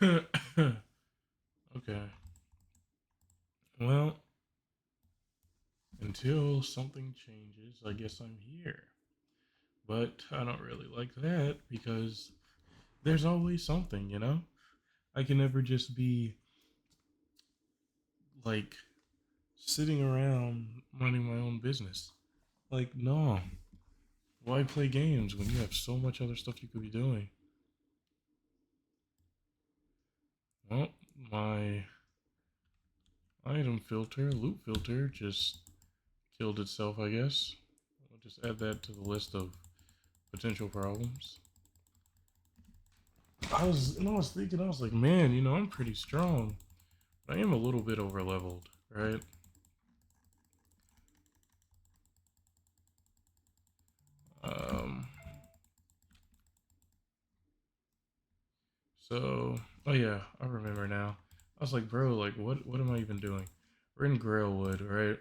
Okay. Well, until something changes, I guess I'm here. But I don't really like that because there's always something, you know? I can never just be like sitting around minding my own business. Like, no. Why play games when you have so much other stuff you could be doing? Well, my item filter, loot filter, just killed itself, I guess. I'll just add that to the list of potential problems. I was thinking, I was like, man, I'm pretty strong. But I am a little bit over leveled, right? Um, so, oh yeah, I remember now. I was like, bro, like, what am I even doing? We're in Grailwood, right?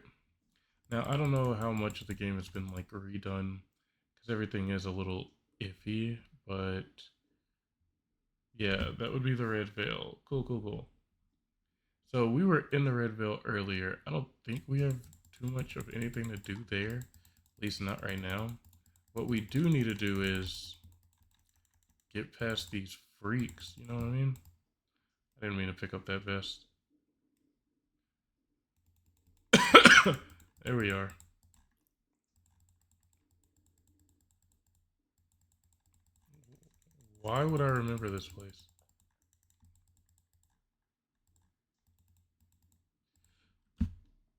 Now, I don't know how much of the game has been, like, redone, because everything is a little iffy, but yeah, that would be the Red Veil. Cool, cool, cool. So we were in the Red Veil earlier. I don't think we have too much of anything to do there, at least not right now. What we do need to do is get past these freaks, you know what I mean? I didn't mean to pick up that vest. There we are. Why would I remember this place?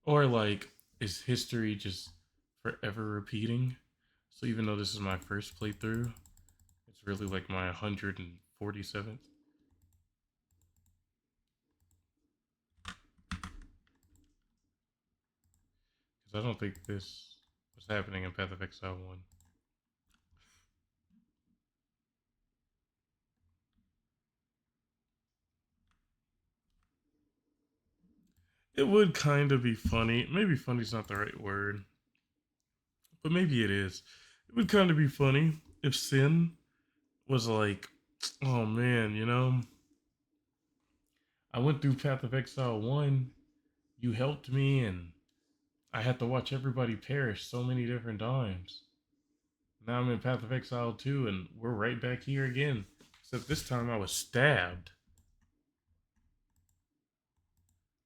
Or like, is history just forever repeating? So even though this is my first playthrough, it's really like my 147th. Because I don't think this was happening in Path of Exile 1. It would kind of be funny. Maybe funny's not the right word, but maybe it is. It would kind of be funny if Sin was like, oh man, I went through Path of Exile 1, you helped me, and I had to watch everybody perish so many different times. Now I'm in Path of Exile 2, and we're right back here again. Except this time I was stabbed.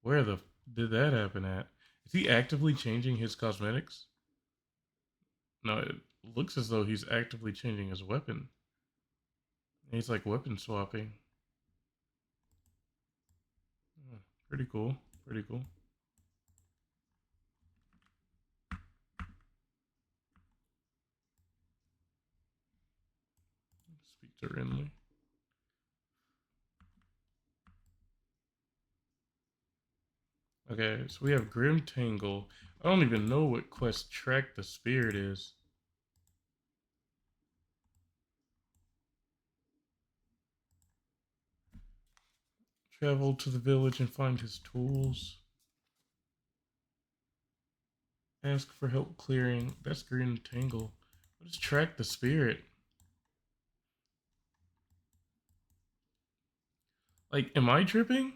Where the did that happen at? Is he actively changing his cosmetics? No, it looks as though he's actively changing his weapon. He's like weapon swapping. Hmm, pretty cool. Pretty cool. Speak to Renly. Okay, so we have Grim Tangle. I don't even know what quest track the spirit is. Travel to the village and find his tools. Ask for help clearing. That's Grim Tangle. What is track the spirit? Like, am I tripping?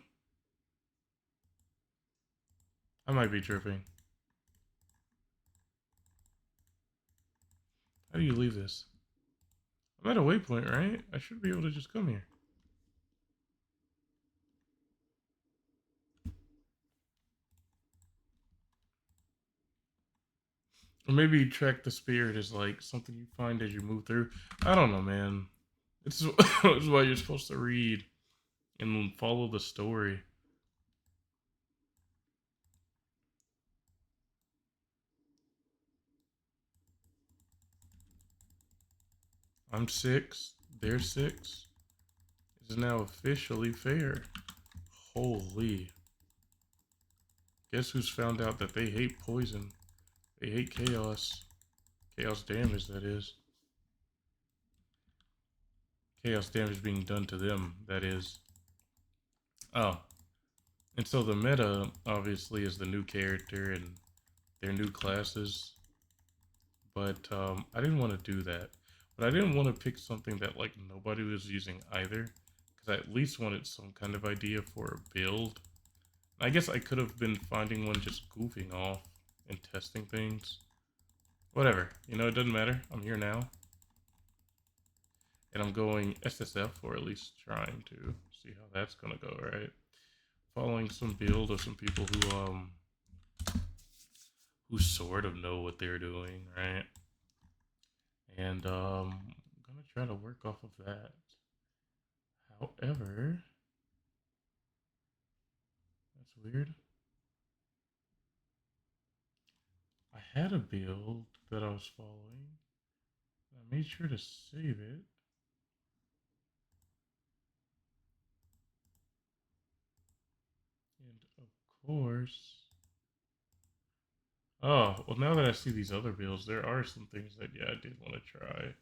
I might be tripping. How do you leave this? I'm at a waypoint, right? I should be able to just come here. Or maybe track the spirit is like something you find as you move through. I don't know, man. This is why you're supposed to read and follow the story. I'm six. They're six. It's now officially fair. Holy. Guess who's found out that they hate poison? They hate chaos. Chaos damage, that is. Chaos damage being done to them, that is. Oh. And so the meta, obviously, is the new character and their new classes. But I didn't want to do that. But I didn't want to pick something that, like, nobody was using either. because I at least wanted some kind of idea for a build. I guess I could have been finding one just goofing off and testing things. Whatever, you know, it doesn't matter. I'm here now. And I'm going SSF, or at least trying to see how that's gonna go, right? Following some build of some people who sort of know what they're doing, right? And I'm gonna try to work off of that. However, that's weird. I had a build that I was following. I made sure to save it. And of course, oh, well, now that I see these other builds, there are some things that, yeah, I did want to try,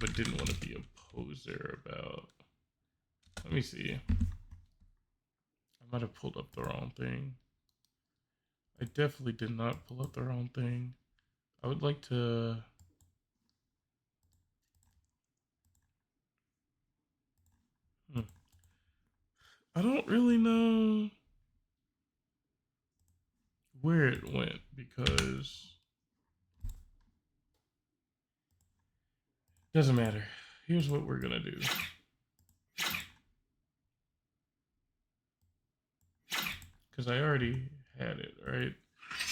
but didn't want to be a poser about. Let me see. I might have pulled up the wrong thing. I definitely did not pull up the wrong thing. I would like to. Hmm, I don't really know where it went because doesn't matter. Here's what we're gonna do. Because I already had it, right?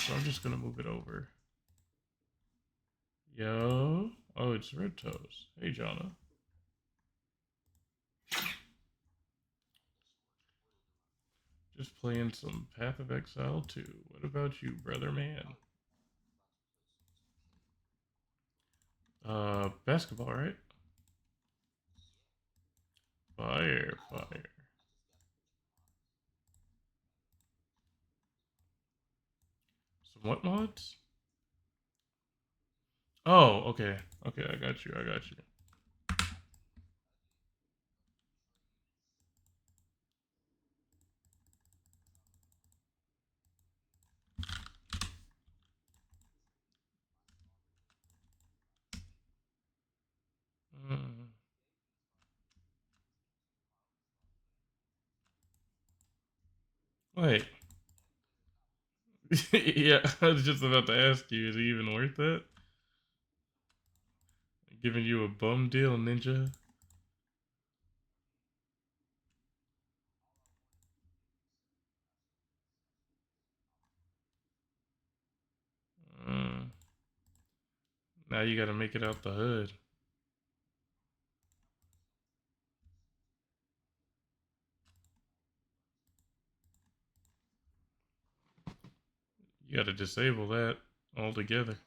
So I'm just gonna move it over. Yo. Oh, it's Red Toes. Hey, Jonna. Just playing some Path of Exile 2. What about you, brother man? Basketball, right? Fire, fire. Some what mods? Oh, okay. Okay, I got you. I got you. Mm. Wait. Yeah, I was just about to ask you, is it even worth it? Giving you a bum deal, ninja? Mm. Now you gotta make it out the hood. You gotta disable that altogether.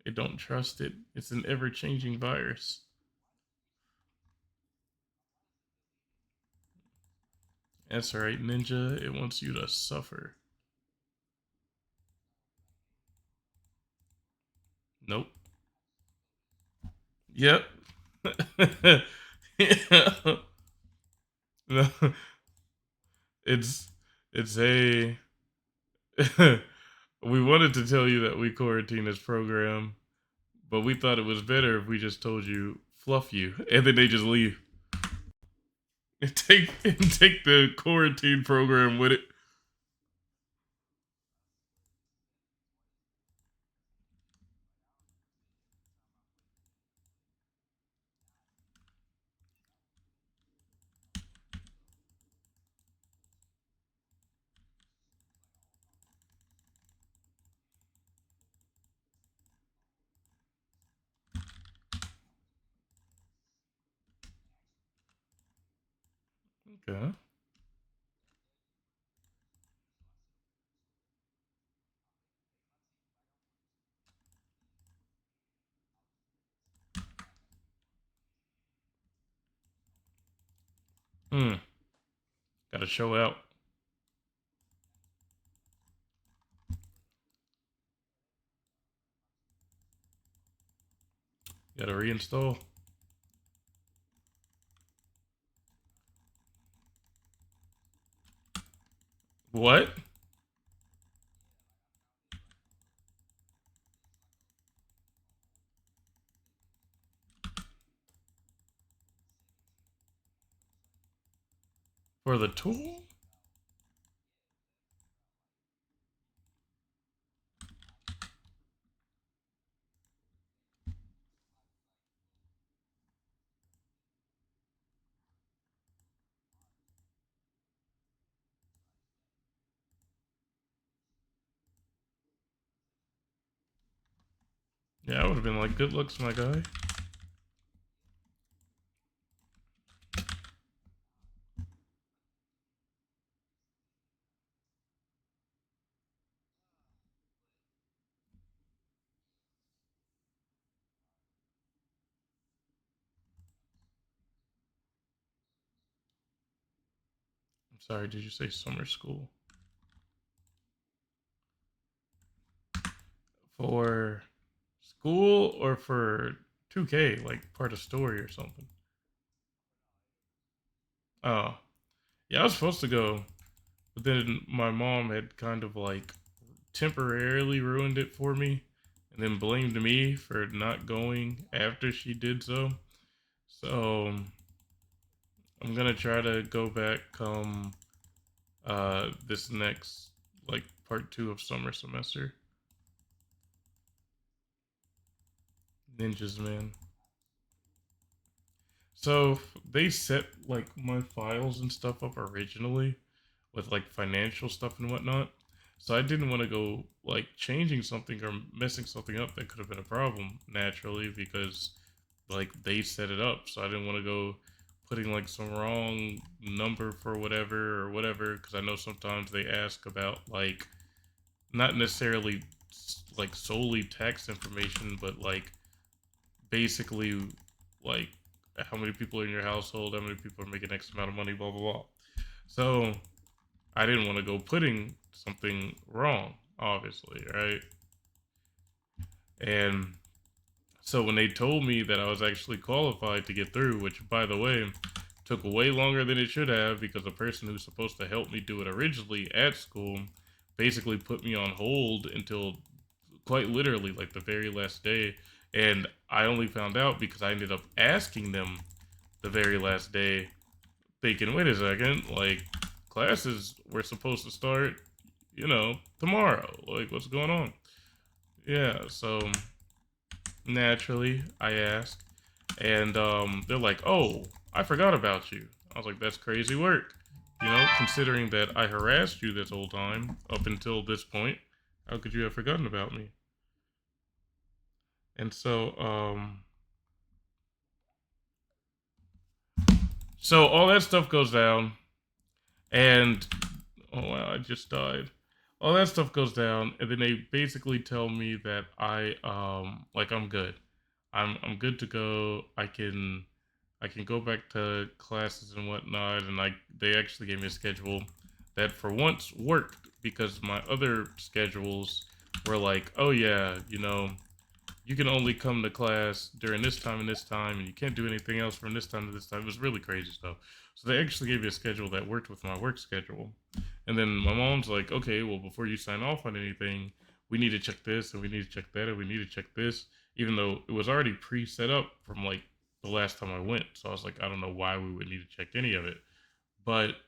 It don't trust it. It's an ever-changing virus. That's right, ninja. It wants you to suffer. Nope. Yep. Yeah. No, it's it's a. We wanted to tell you that we quarantine this program, but we thought it was better if we just told you fluff you, and then they just leave and take the quarantine program with it. Okay. Hmm. Got to show out. Got to reinstall. What? For the tool? Yeah, I would have been like, good looks, my guy. I'm sorry, did you say summer school? For school or for 2K, like part of story or something? Oh, yeah, I was supposed to go, but then my mom had kind of like temporarily ruined it for me and then blamed me for not going after she did so. So I'm gonna try to go back come this next like part two of summer semester. Ninjas, man. So they set like my files and stuff up originally with like financial stuff and whatnot. So I didn't want to go like changing something or messing something up that could have been a problem naturally because like they set it up. So I didn't want to go putting like some wrong number for whatever or whatever because I know sometimes they ask about like not necessarily like solely tax information, but like basically like how many people are in your household, how many people are making X amount of money, blah blah blah. So I didn't want to go putting something wrong, obviously, right? And so when they told me that I was actually qualified to get through, which by the way took way longer than it should have because the person who's supposed to help me do it originally at school basically put me on hold until quite literally like the very last day. And I only found out because I ended up asking them the very last day, thinking, wait a second, like classes were supposed to start, tomorrow. Like, what's going on? Yeah, so naturally, I asked, and they're like, oh, I forgot about you. I was like, that's crazy work. Considering that I harassed you this whole time up until this point, how could you have forgotten about me? And so all that stuff goes down, and oh wow, I just died. All that stuff goes down, and then they basically tell me that like I'm good. I'm good to go. I can go back to classes and whatnot, and they actually gave me a schedule that for once worked because my other schedules were like, oh yeah, you can only come to class during this time and this time, and you can't do anything else from this time to this time. It was really crazy stuff. So they actually gave me a schedule that worked with my work schedule. And then my mom's like, okay, well, before you sign off on anything, we need to check this, and we need to check that, and we need to check this, even though it was already pre set up from like the last time I went. So I was like, I don't know why we would need to check any of it. But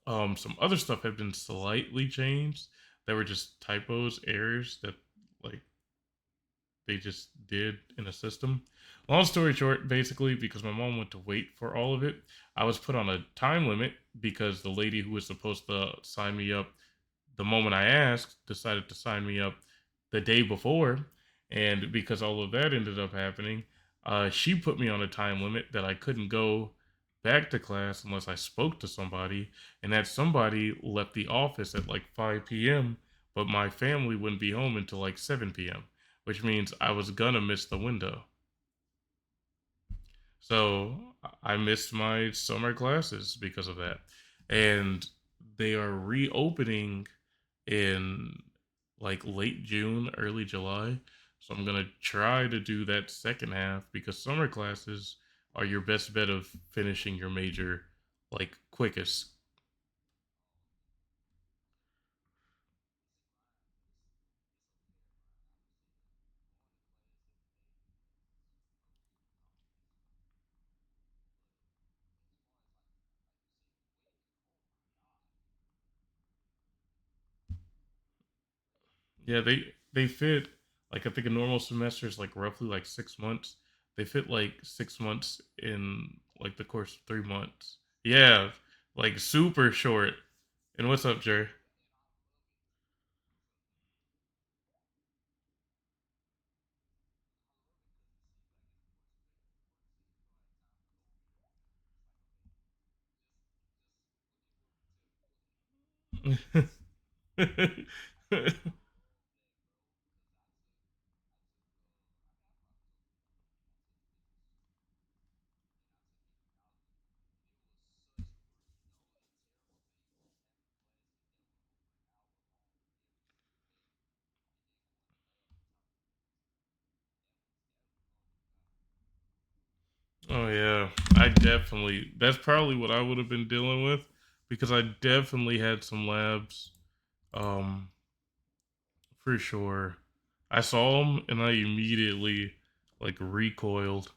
some other stuff had been slightly changed that were just typos, errors that like they just did in a system. Long story short, basically, because my mom went to wait for all of it, I was put on a time limit because the lady who was supposed to sign me up the moment I asked decided to sign me up the day before. And because all of that ended up happening, she put me on a time limit that I couldn't go back to class unless I spoke to somebody. And that somebody left the office at like 5 p.m., but my family wouldn't be home until like 7 p.m., which means I was gonna miss the window. So I missed my summer classes because of that. And they are reopening in like late June, early July. So I'm going to try to do that second half because summer classes are your best bet of finishing your major like quickest. Yeah, they fit like I think a normal semester is like roughly like 6 months. They fit like 6 months in like the course of 3 months. Yeah, like super short. And what's up, Jerry? Oh yeah, I definitely. That's probably what I would have been dealing with because I definitely had some labs. Um, for sure. I saw them and I immediately like recoiled.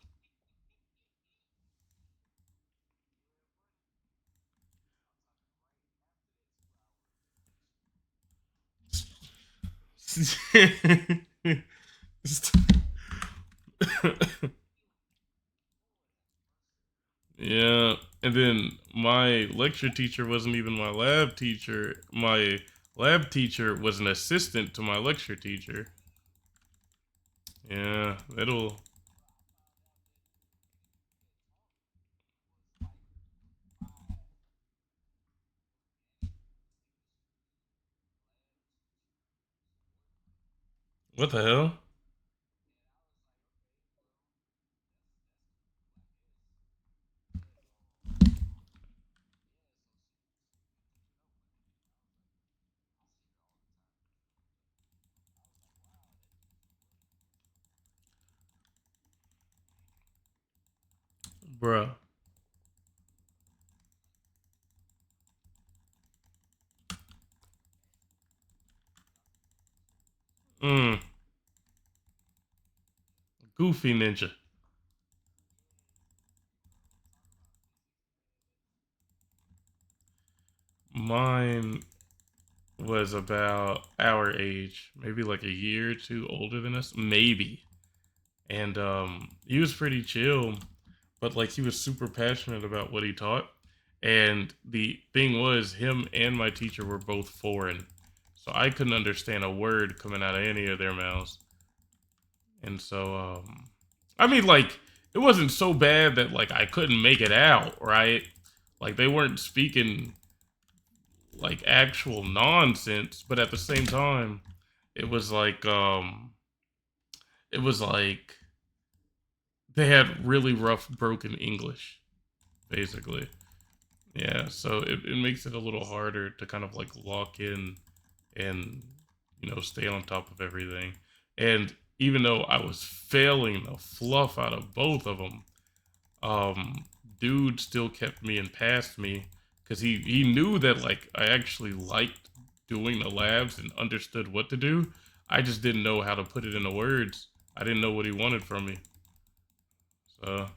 Yeah, and then my lecture teacher wasn't even my lab teacher. My lab teacher was an assistant to my lecture teacher. Yeah, it'll. What the hell, bruh? Mm, goofy ninja. Mine was about our age, maybe like a year or two older than us, maybe. And he was pretty chill, but like he was super passionate about what he taught. And the thing was, him and my teacher were both foreign, so I couldn't understand a word coming out of any of their mouths. And so, I mean, like it wasn't so bad that like I couldn't make it out, right? Like they weren't speaking like actual nonsense, but at the same time, it was like it was like they had really rough broken English, basically. Yeah, so it makes it a little harder to kind of like lock in and stay on top of everything. And even though I was failing the fluff out of both of them, um, dude still kept me and passed me because he knew that like I actually liked doing the labs and understood what to do. I just didn't know how to put it into words. I didn't know what he wanted from me. So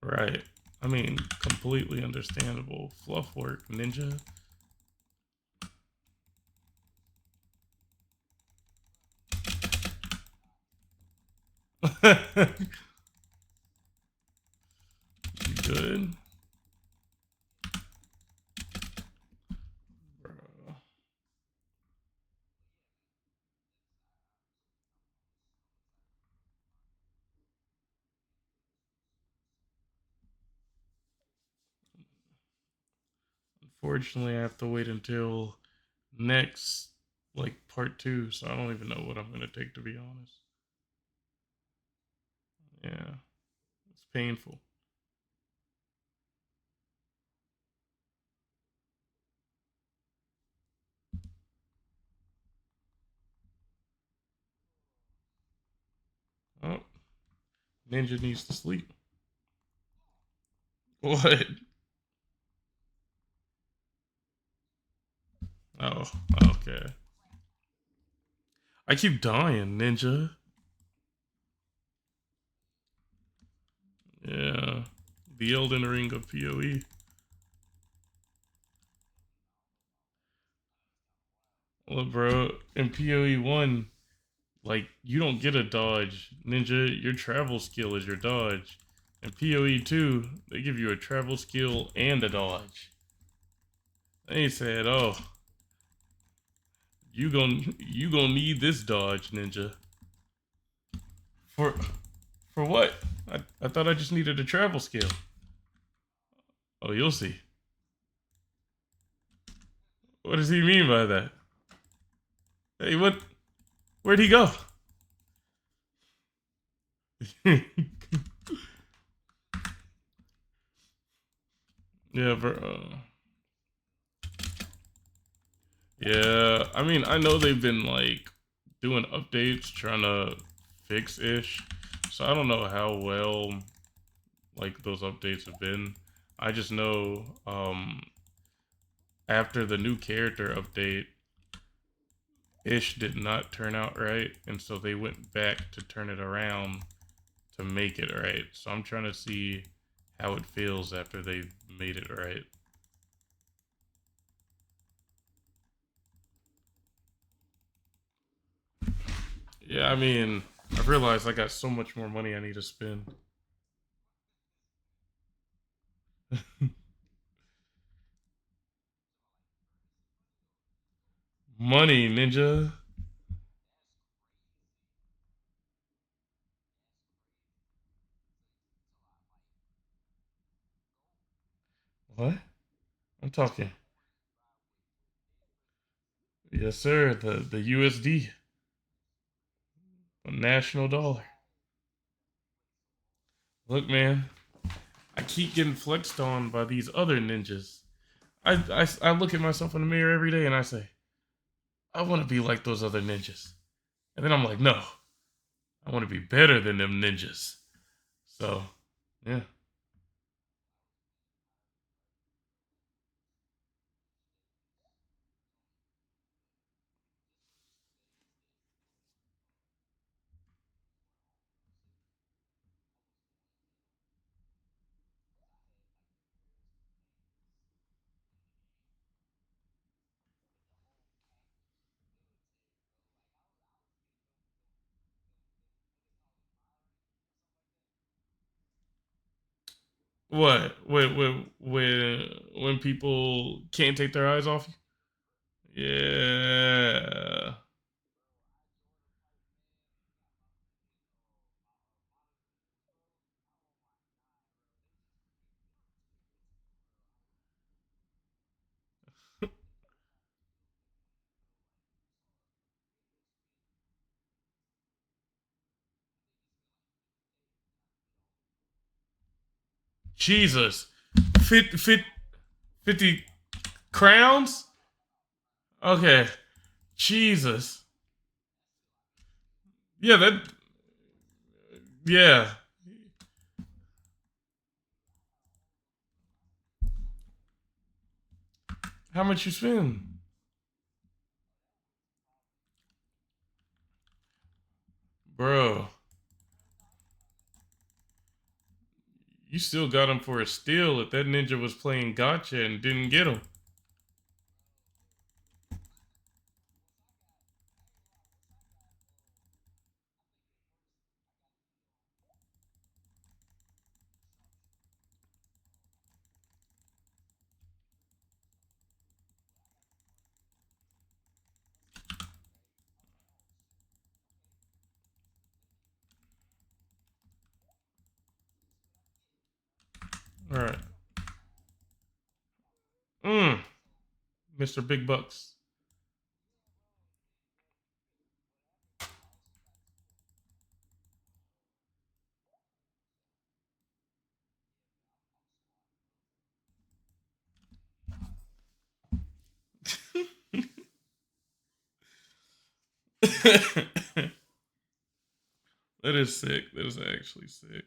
Right. I mean, completely understandable. Fluff work, ninja. You good? Bro. Unfortunately, I have to wait until next, like, part two, so I don't even know what I'm gonna take, to be honest. Yeah, it's painful. Oh, Ninja needs to sleep. What? Oh, okay. I keep dying, Ninja. Yeah. The Elden Ring of PoE. Well, bro, in PoE 1, like, you don't get a dodge. Ninja, your travel skill is your dodge. In PoE 2, they give you a travel skill and a dodge. They said, oh, you gonna need this dodge, Ninja. For for what? I thought I just needed a travel skill. Oh, you'll see. What does he mean by that? Hey, what? Where'd he go? Yeah, bro. Yeah, I mean, I know they've been like doing updates, trying to fix ish. So I don't know how well like those updates have been. I just know after the new character update, ish did not turn out right, and so they went back to turn it around to make it right. So I'm trying to see how it feels after they've made it right. Yeah, I mean, I've realized I got so much more money I need to spend. Money, ninja. What? I'm talking. Yes, sir. The USD, the national dollar. Look, man, I keep getting flexed on by these other ninjas. I look at myself in the mirror every day and I say, I want to be like those other ninjas. And then I'm like, no, I want to be better than them ninjas. So, yeah. What? When people can't take their eyes off you? Yeah. Jesus. 50 crowns? Okay. Jesus. Yeah, that. Yeah. How much you spend? Bro. still got him for a steal if that ninja was playing gotcha and didn't get him. All right. Mm, Mr. Big Bucks. That is sick. That is actually sick.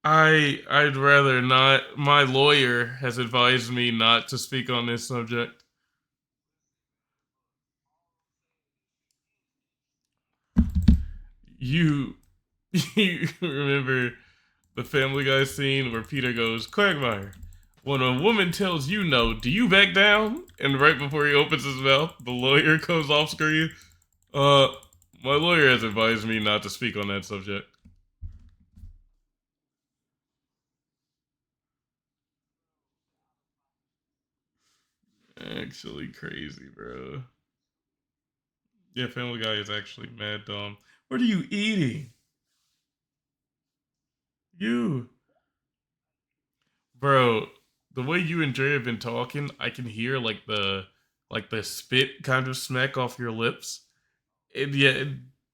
I'd rather not. My lawyer has advised me not to speak on this subject. You you remember the Family Guy scene where Peter goes, Quagmire, when a woman tells you no, do you back down? And right before he opens his mouth, the lawyer goes off screen. Uh, my lawyer has advised me not to speak on that subject. Actually crazy, bro. Yeah, Family Guy is actually mad dumb. What are you eating? You. Bro, the way you and Dre have been talking, I can hear like the spit kind of smack off your lips. Yeah, it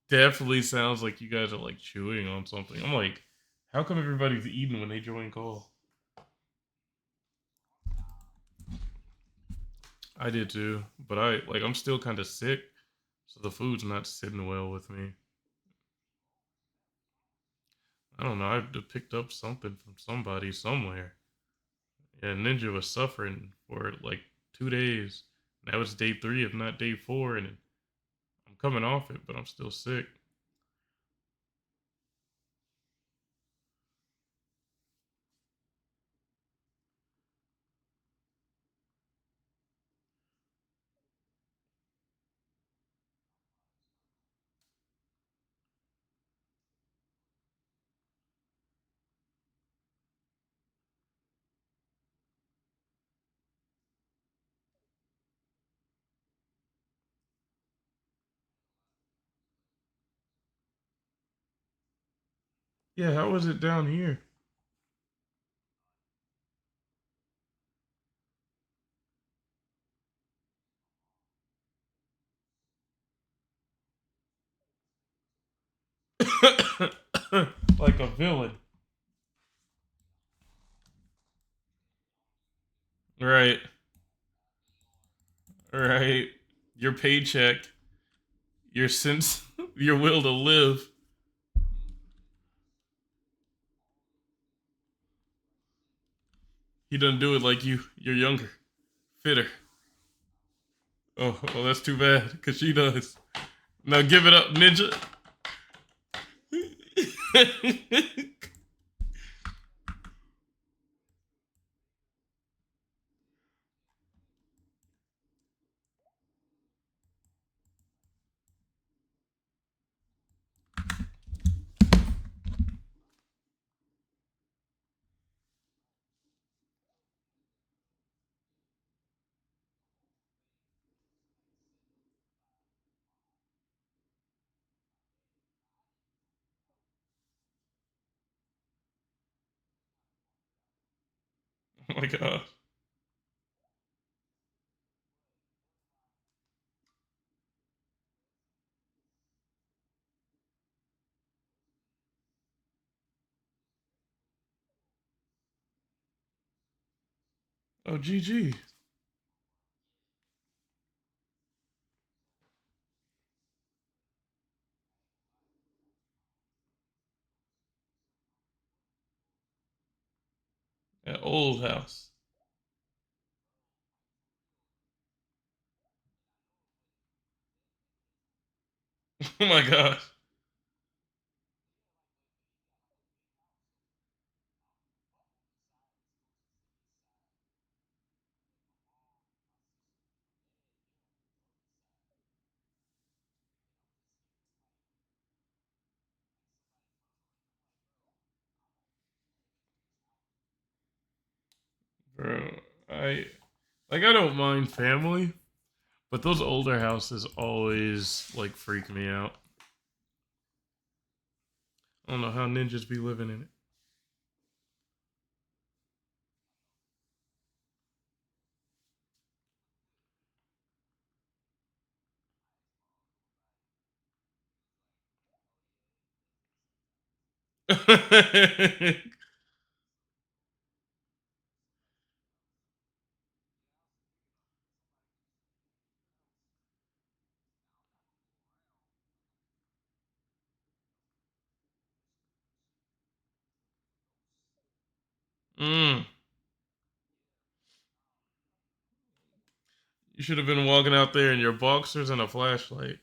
definitely sounds like you guys are like chewing on something. I'm like, how come everybody's eating when they join call? I did too, but I'm still kind of sick, so the food's not sitting well with me. I don't know. I picked up something from somebody somewhere. Yeah, Ninja was suffering for like 2 days. That was day three, if not day four, and I'm coming off it, but I'm still sick. Yeah, how was it down here? Like a villain. Right, right. Your paycheck, your sense, your will to live. He doesn't do it like you. You're younger, fitter. Oh, well, that's too bad, because she does. Now give it up, Ninja. Oh my god. Oh, GG. That old house. Oh my gosh. Bro, I I don't mind family, but those older houses always like freak me out. I don't know how ninjas be living in it. Mm. You should have been walking out there in your boxers and a flashlight.